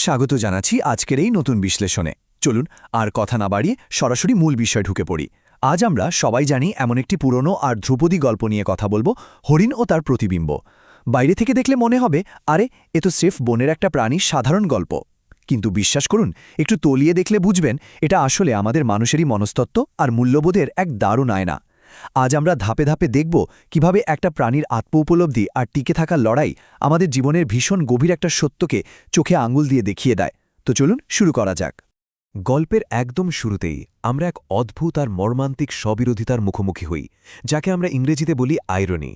স্বাগত জানাচ্ছি আজকের এই নতুন বিশ্লেষণে। চলুন আর কথা না বাড়িয়ে সরাসরি মূল বিষয় ঢুকে পড়ি। আজ আমরা সবাই জানি এমন একটি পুরনো আর ধ্রুপদী গল্প নিয়ে কথা বলবো, হরিণ ও তার প্রতিবিম্ব। বাইরে থেকে দেখলে মনে হবে, আরে এ তো স্রেফ বনের একটা প্রাণীর সাধারণ গল্প। কিন্তু বিশ্বাস করুন, একটু তলিয়ে দেখলে বুঝবেন এটা আসলে আমাদের মানুষেরই মনস্তত্ত্ব আর মূল্যবোধের এক দারুণ আয়না। আজ আমরা ধাপে ধাপে দেখব কিভাবে একটা প্রাণীর আত্ম উপলব্ধি আর টিকে থাকার লড়াই আমাদের জীবনের ভীষণ গভীর একটা সত্যকে চোখে আঙুল দিয়ে দেখিয়ে দেয়। তো চলুন শুরু করা যাক। গল্পের একদম শুরুতেই আমরা এক অদ্ভুত আর মর্মান্তিক স্ববিরোধিতার মুখোমুখি হই, যাকে আমরা ইংরেজিতে বলি আইরনি।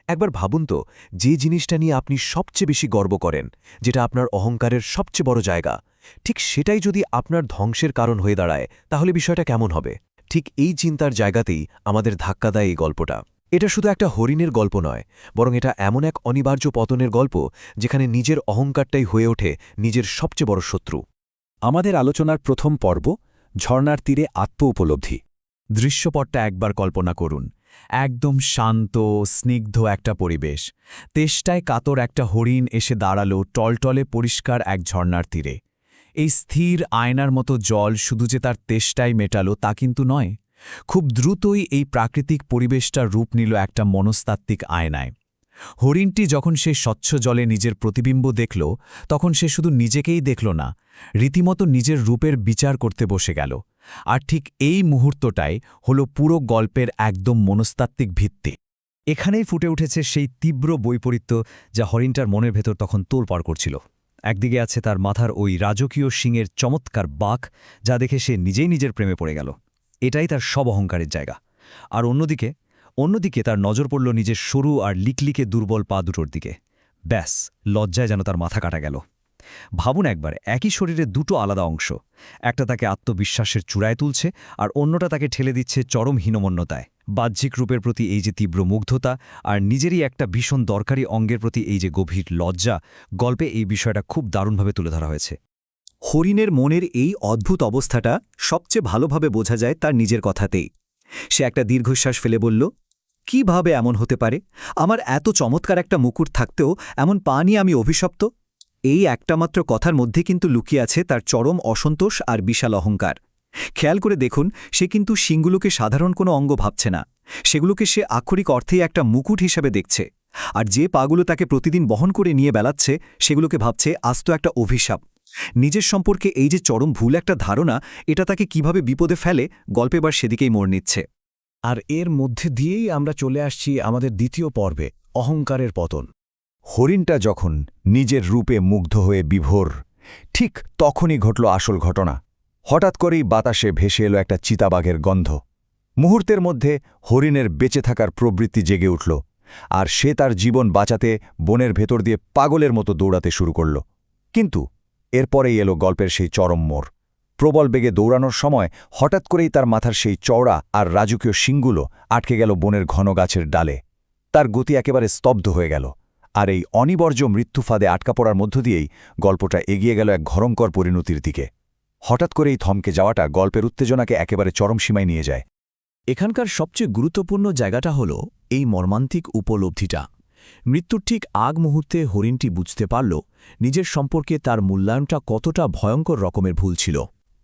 একবার ভাবুন তো, যে জিনিসটা নিয়ে আপনি সবচেয়ে বেশি গর্ব করেন, যেটা আপনার অহংকারের সবচেয়ে বড় জায়গা, ঠিক সেটাই যদি আপনার ধ্বংসের কারণ হয়ে দাঁড়ায়, তাহলে বিষয়টা কেমন হবে? ঠিক এই চিন্তার জায়গাতেই আমাদের ধাক্কা দেয় এই গল্পটা। এটা শুধু একটা হরিণের গল্প নয়, বরং এটা এমন এক অনিবার্য পতনের গল্প, যেখানে নিজের অহংকারটাই হয়ে ওঠে নিজের সবচেয়ে বড় শত্রু। আমাদের আলোচনার প্রথম পর্ব, ঝর্ণার তীরে আত্ম উপলব্ধি। দৃশ্যপটটা একবার কল্পনা করুন। একদম শান্ত, স্নিগ্ধ একটা পরিবেশ। তেষ্টায় কাতর একটা হরিণ এসে দাঁড়ালো টলটলে পরিষ্কার এক ঝর্ণার তীরে। এই স্থির আয়নার মতো জল শুধু যে তার তেষ্টাই মেটালো তা কিন্তু নয়। খুব দ্রুতই এই প্রাকৃতিক পরিবেশটা রূপ নিল একটা মনস্তাত্ত্বিক আয়নায়। হরিণটি যখন সে স্বচ্ছ জলে নিজের প্রতিবিম্ব দেখল, তখন সে শুধু নিজেকেই দেখল না, রীতিমতো নিজের রূপের বিচার করতে বসে গেল। আর ঠিক এই মুহূর্তটাই হল পুরো গল্পের একদম মনস্তাত্ত্বিক ভিত্তি। এখানেই ফুটে উঠেছে সেই তীব্র বৈপরীত্য যা হরিণটার মনের ভেতর তখন তোলপাড় করছিল। একদিকে আছে তার মাথার ওই রাজকীয় সিংয়ের চমৎকার বাঁক, যা দেখে সে নিজেই নিজের প্রেমে পড়ে গেল। এটাই তার সব অহংকারের জায়গা। আর অন্যদিকে তার নজর পড়ল নিজের সরু আর লিকলিকে দুর্বল পা দুটোর দিকে। ব্যাস, লজ্জায় যেন তার মাথা কাটা গেল। ভাবুন একবার, একই শরীরে দুটো আলাদা অংশ, একটা তাকে আত্মবিশ্বাসের চূড়ায় তুলছে, আর অন্যটা তাকে ঠেলে দিচ্ছে চরম হীনমন্যতায়। বাহ্যিক রূপের প্রতি এই যে তীব্র মুগ্ধতা, আর নিজেরই একটা ভীষণ দরকারি অঙ্গের প্রতি এই যে গভীর লজ্জা, গল্পে এই বিষয়টা খুব দারুণভাবে তুলে ধরা হয়েছে। হরিণের মনের এই অদ্ভুত অবস্থাটা সবচেয়ে ভালোভাবে বোঝা যায় তার নিজের কথাতেই। সে একটা দীর্ঘশ্বাস ফেলে বলল, কিভাবে এমন হতে পারে? আমার এত চমৎকার একটা মুকুট থাকতেও এমন পা নিয়ে আমি অভিশপ্ত। এই একটা মাত্র কথার মধ্যে কিন্তু লুকিয়ে আছে তার চরম অসন্তোষ আর বিশাল অহংকার। খেয়াল করে দেখুন, সে কিন্তু শিংগুলোকে সাধারণ কোনো অঙ্গ ভাবছে না, সেগুলোকে সে আক্ষরিক অর্থেই একটা মুকুট হিসাবে দেখছে। আর যে পাগুলো তাকে প্রতিদিন বহন করে নিয়ে বেড়াচ্ছে, সেগুলোকে ভাবছে আস্ত একটা অভিশাপ। নিজের সম্পর্কে এই যে চরম ভুল একটা ধারণা, এটা তাকে কিভাবে বিপদে ফেলে, গল্পে বার সেদিকেই মোড় নিচ্ছে। আর এর মধ্যে দিয়েই আমরা চলে আসছি আমাদের দ্বিতীয় পর্বে, অহংকারের পতন। হরিণটা যখন নিজের রূপে মুগ্ধ হয়ে বিভোর, ঠিক তখনই ঘটল আসল ঘটনা। হঠাৎ করেই বাতাসে ভেসে এলো একটা চিতাবাঘের গন্ধ। মুহূর্তের মধ্যে হরিণের বেঁচে থাকার প্রবৃত্তি জেগে উঠল, আর সে তার জীবন বাঁচাতে বনের ভেতর দিয়ে পাগলের মতো দৌড়াতে শুরু করল। কিন্তু এরপরেই এলো গল্পের সেই চরম মোড়। প্রবল বেগে দৌড়ানোর সময় হঠাৎ করেই তার মাথার সেই চওড়া আর রাজকীয় শিংগুলো আটকে গেল বনের ঘন গাছের ডালে। তার গতি একেবারে স্তব্ধ হয়ে গেল, আর এই অনিবার্য মৃত্যুফাদে আটকা পড়ার মধ্য দিয়েই গল্পটা এগিয়ে গেল এক ঘরঙ্কর পরিণতির দিকে। হঠাৎ করেই থমকে যাওয়াটা গল্পের উত্তেজনাকে একেবারে চরম সীমায় নিয়ে যায়। এখানকার সবচেয়ে গুরুত্বপূর্ণ জায়গাটা হল এই মর্মান্তিক উপলব্ধিটা। মৃত্যুর ঠিক আগ মুহূর্তে হরিণটি বুঝতে পারল নিজের সম্পর্কে তার মূল্যায়নটা কতটা ভয়ঙ্কর রকমের ভুল ছিল।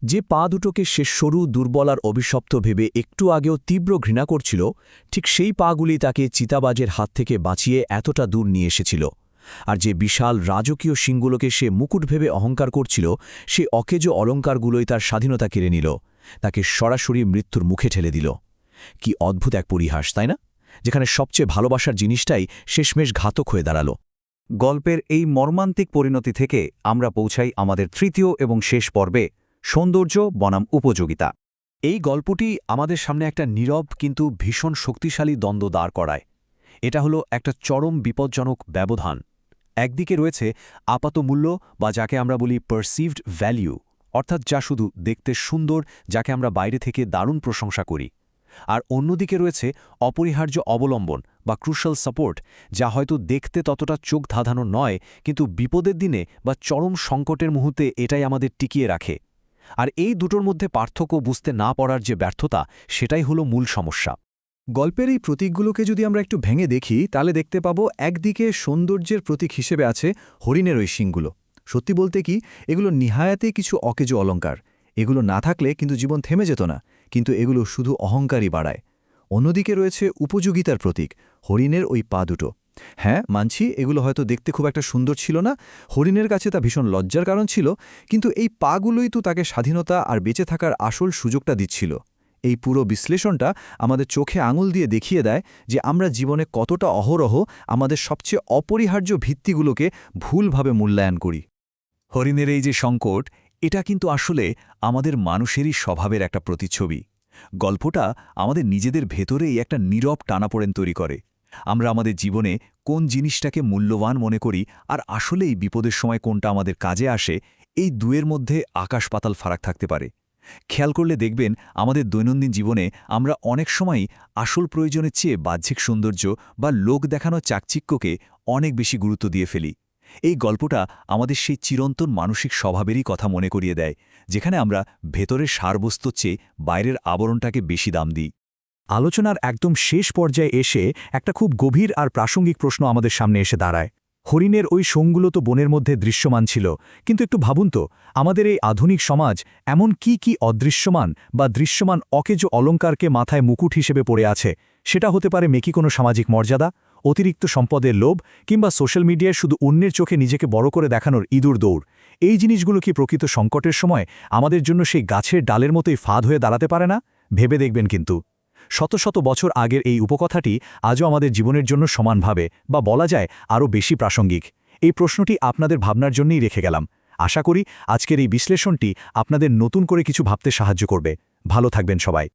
যে পা দুটোকে সে সরু, দুর্বল আর অভিশপ্ত ভেবে একটু আগেও তীব্র ঘৃণা করছিল, ঠিক সেই পাগুলি তাকে চিতাবাজের হাত থেকে বাঁচিয়ে এতটা দূর নিয়ে এসেছিল। আর যে বিশাল রাজকীয় শিংগুলোকে সে মুকুট ভেবে অহংকার করছিল, সে অকেজ অলঙ্কারগুলোই তার স্বাধীনতা কেড়ে নিল, তাকে সরাসরি মৃত্যুর মুখে ঠেলে দিল। কি অদ্ভুত এক পরিহাস, তাই না? যেখানে সবচেয়ে ভালোবাসার জিনিসটাই শেষমেশ ঘাতক হয়ে দাঁড়াল। গল্পের এই মর্মান্তিক পরিণতি থেকে আমরা পৌঁছাই আমাদের তৃতীয় এবং শেষ পর্বে, সৌন্দর্য বনাম উপযোগিতা। এই গল্পটি আমাদের সামনে একটা নীরব কিন্তু ভীষণ শক্তিশালী দ্বন্দ্ব দাঁড় করায়। এটা হলো একটা চরম বিপজ্জনক ব্যবধান। একদিকে রয়েছে আপাত মূল্য, বা যাকে আমরা বলি পারসিভড ভ্যালিউ, অর্থাৎ যা শুধু দেখতে সুন্দর, যাকে আমরা বাইরে থেকে দারুণ প্রশংসা করি। আর অন্যদিকে রয়েছে অপরিহার্য অবলম্বন বা ক্রুশাল সাপোর্ট, যা হয়তো দেখতে ততটা চোখ ধাঁধানো নয়, কিন্তু বিপদের দিনে বা চরম সংকটের মুহূর্তে এটাই আমাদের টিকিয়ে রাখে। আর এই দুটোর মধ্যে পার্থক্য বুঝতে না পারার যে ব্যর্থতা, সেটাই হলো মূল সমস্যা। গল্পের এই প্রতীকগুলোকে যদি আমরা একটু ভেঙে দেখি, তাহলে দেখতে পাবো একদিকে সৌন্দর্যের প্রতীক হিসেবে আছে হরিণের ওই শিংগুলো, সত্যি বলতে কি, এগুলো নিহায়াতে কিছু অকেজো অলংকার। এগুলো না থাকলে কিন্তু জীবন থেমে যেত না, কিন্তু এগুলো শুধু অহংকারই বাড়ায়। অন্যদিকে রয়েছে উপযোগিতার প্রতীক, হরিণের ওই পা দুটো। হ্যাঁ, মানছি এগুলো হয়তো দেখতে খুব একটা সুন্দর ছিল না, হরিণের কাছে তা ভীষণ লজ্জার কারণ ছিল, কিন্তু এই পাগুলোই তো তাকে স্বাধীনতা আর বেঁচে থাকার আসল সুযোগটা দিচ্ছিল। এই পুরো বিশ্লেষণটা আমাদের চোখে আঙুল দিয়ে দেখিয়ে দেয় যে আমরা জীবনে কতটা অহরহ আমাদের সবচেয়ে অপরিহার্য ভিত্তিগুলোকে ভুলভাবে মূল্যায়ন করি। হরিণের এই যে সংকট, এটা কিন্তু আসলে আমাদের মানুষেরই স্বভাবের একটা প্রতিচ্ছবি। গল্পটা আমাদের নিজেদের ভেতরেই একটা নীরব টানাপোড়েন তৈরি করে। আমরা আমাদের জীবনে কোন জিনিসটাকে মূল্যবান মনে করি আর আসলেই বিপদের সময় কোনটা আমাদের কাজে আসে, এই দুয়ের মধ্যে আকাশ পাতাল ফারাক থাকতে পারে। খেয়াল করলে দেখবেন আমাদের দৈনন্দিন জীবনে আমরা অনেক সময়ই আসল প্রয়োজনের চেয়ে বাহ্যিক সৌন্দর্য বা লোক দেখানো চাকচিক্যকে অনেক বেশি গুরুত্ব দিয়ে ফেলি। এই গল্পটা আমাদের সেই চিরন্তন মানসিক স্বভাবেরই কথা মনে করিয়ে দেয়, যেখানে আমরা ভেতরের সারবস্তুর চেয়ে বাইরের আবরণটাকে বেশি দাম দিই। আলোচনার একদম শেষ পর্যায়ে এসে একটা খুব গভীর আর প্রাসঙ্গিক প্রশ্ন আমাদের সামনে এসে দাঁড়ায়। হরিণের ওই সঙ্গুলো তো বনের মধ্যে দৃশ্যমান ছিল, কিন্তু একটু ভাবুন তো, আমাদের এই আধুনিক সমাজ এমন কি অদৃশ্যমান বা দৃশ্যমান অকেজো অলংকারকে মাথায় মুকুট হিসেবে পড়ে আছে? সেটা হতে পারে মেকি কোনো সামাজিক মর্যাদা, অতিরিক্ত সম্পদের লোভ, কিংবা সোশ্যাল মিডিয়ায় শুধু অন্যের চোখে নিজেকে বড় করে দেখানোর ইঁদুর দৌড়। এই জিনিসগুলো কি প্রকৃত সংকটের সময় আমাদের জন্য সেই গাছের ডালের মতোই ফাঁদ হয়ে দাঁড়াতে পারে না? ভেবে দেখবেন কিন্তু। শত শত বছর আগের এই উপকথাটি আজও আমাদের জীবনের জন্য সমানভাবে, বা বলা যায় আরও বেশি প্রাসঙ্গিক। এই প্রশ্নটি আপনাদের ভাবনার জন্যই রেখে গেলাম। আশা করি আজকের এই বিশ্লেষণটি আপনাদের নতুন করে কিছু ভাবতে সাহায্য করবে। ভালো থাকবেন সবাই।